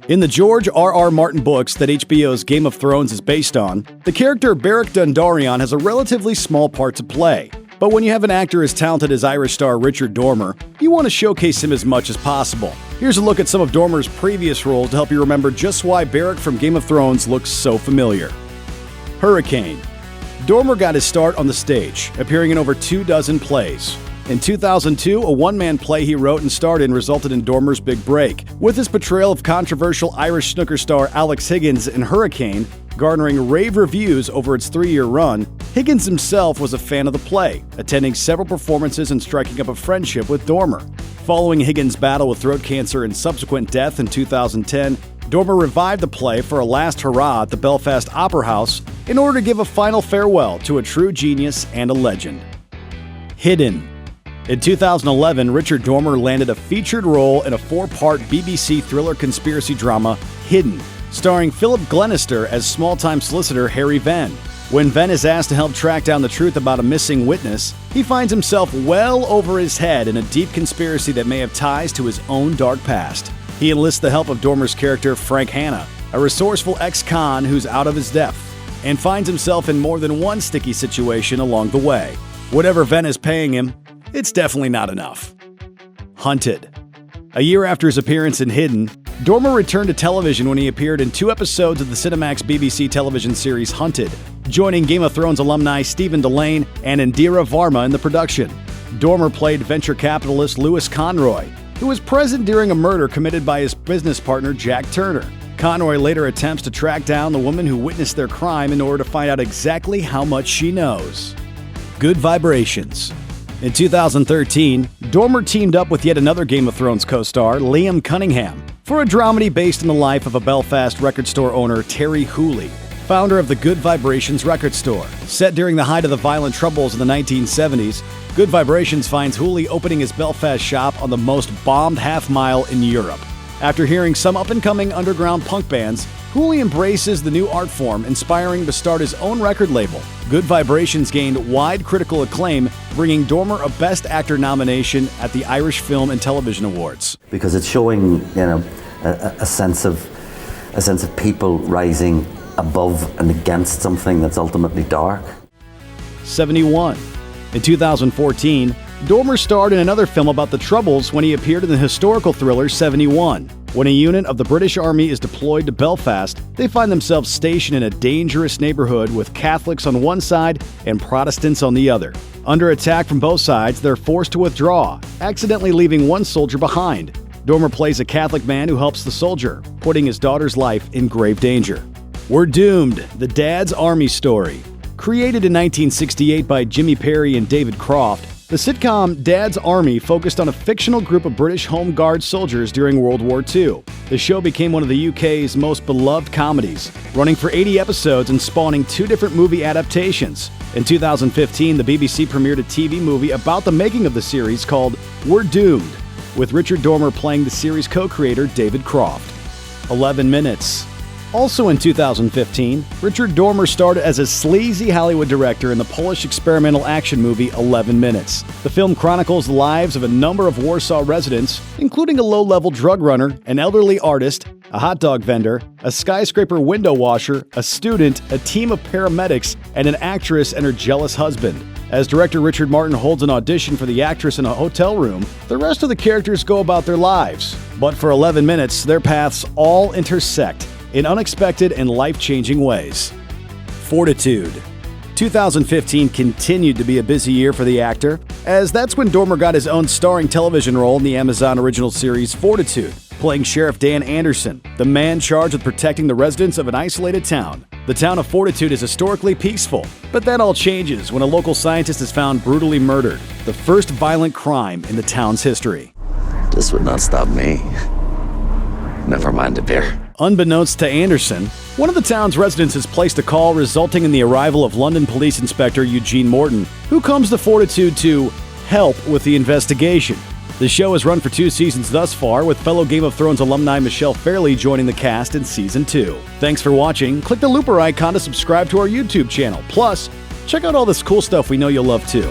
In the George R.R. Martin books that HBO's Game of Thrones is based on, the character Beric Dondarrion has a relatively small part to play. But when you have an actor as talented as Irish star Richard Dormer, you want to showcase him as much as possible. Here's a look at some of Dormer's previous roles to help you remember just why Beric from Game of Thrones looks so familiar. Hurricane. Dormer got his start on the stage, appearing in over 24 plays. In 2002, a one-man play he wrote and starred in resulted in Dormer's big break, with his portrayal of controversial Irish snooker star Alex Higgins in Hurricane garnering rave reviews over its 3-year run. Higgins himself was a fan of the play, attending several performances and striking up a friendship with Dormer. Following Higgins' battle with throat cancer and subsequent death in 2010, Dormer revived the play for a last hurrah at the Belfast Opera House in order to give a final farewell to a true genius and a legend. Hidden. In 2011, Richard Dormer landed a featured role in a 4-part BBC thriller conspiracy drama, Hidden, starring Philip Glenister as small-time solicitor Harry Venn. When Venn is asked to help track down the truth about a missing witness, he finds himself well over his head in a deep conspiracy that may have ties to his own dark past. He enlists the help of Dormer's character Frank Hanna, a resourceful ex-con who's out of his depth, and finds himself in more than one sticky situation along the way. Whatever Venn is paying him, it's definitely not enough. Hunted. A year after his appearance in Hidden, Dormer returned to television when he appeared in 2 episodes of the Cinemax BBC television series Hunted, joining Game of Thrones alumni Stephen Delane and Indira Varma in the production. Dormer played venture capitalist Louis Conroy, who was present during a murder committed by his business partner Jack Turner. Conroy later attempts to track down the woman who witnessed their crime in order to find out exactly how much she knows. Good Vibrations. In 2013, Dormer teamed up with yet another Game of Thrones co-star, Liam Cunningham, for a dramedy based on the life of a Belfast record store owner, Terry Hooley, founder of the Good Vibrations record store. Set during the height of the violent troubles in the 1970s, Good Vibrations finds Hooley opening his Belfast shop on the most bombed half-mile in Europe. After hearing some up-and-coming underground punk bands, Hooley embraces the new art form, inspiring to start his own record label. Good Vibrations gained wide critical acclaim, bringing Dormer a Best Actor nomination at the Irish Film and Television Awards. Because it's showing, a sense of people rising above and against something that's ultimately dark. 71. In 2014, Dormer starred in another film about the Troubles when he appeared in the historical thriller 71. When a unit of the British Army is deployed to Belfast, they find themselves stationed in a dangerous neighborhood with Catholics on one side and Protestants on the other. Under attack from both sides, they're forced to withdraw, accidentally leaving one soldier behind. Dormer plays a Catholic man who helps the soldier, putting his daughter's life in grave danger. We're Doomed, the Dad's Army story. Created in 1968 by Jimmy Perry and David Croft, the sitcom Dad's Army focused on a fictional group of British Home Guard soldiers during World War II. The show became one of the UK's most beloved comedies, running for 80 episodes and spawning 2 different movie adaptations. In 2015, the BBC premiered a TV movie about the making of the series called We're Doomed, with Richard Dormer playing the series co-creator David Croft. 11 Minutes. Also in 2015, Richard Dormer starred as a sleazy Hollywood director in the Polish experimental action movie 11 Minutes. The film chronicles the lives of a number of Warsaw residents, including a low-level drug runner, an elderly artist, a hot dog vendor, a skyscraper window washer, a student, a team of paramedics, and an actress and her jealous husband. As director Richard Martin holds an audition for the actress in a hotel room, the rest of the characters go about their lives. But for 11 minutes, their paths all intersect in unexpected and life-changing ways. Fortitude. 2015 continued to be a busy year for the actor, as that's when Dormer got his own starring television role in the Amazon original series Fortitude, playing Sheriff Dan Anderson, the man charged with protecting the residents of an isolated town. The town of Fortitude is historically peaceful, but that all changes when a local scientist is found brutally murdered, the first violent crime in the town's history. This would not stop me. Never mind the beer. Unbeknownst to Anderson, one of the town's residents has placed a call, resulting in the arrival of London Police Inspector Eugene Morton, who comes to Fortitude to help with the investigation. The show has run for 2 seasons thus far, with fellow Game of Thrones alumni Michelle Fairley joining the cast in Season 2. Thanks for watching. Click the looper icon to subscribe to our YouTube channel. Plus, check out all this cool stuff we know you'll love too.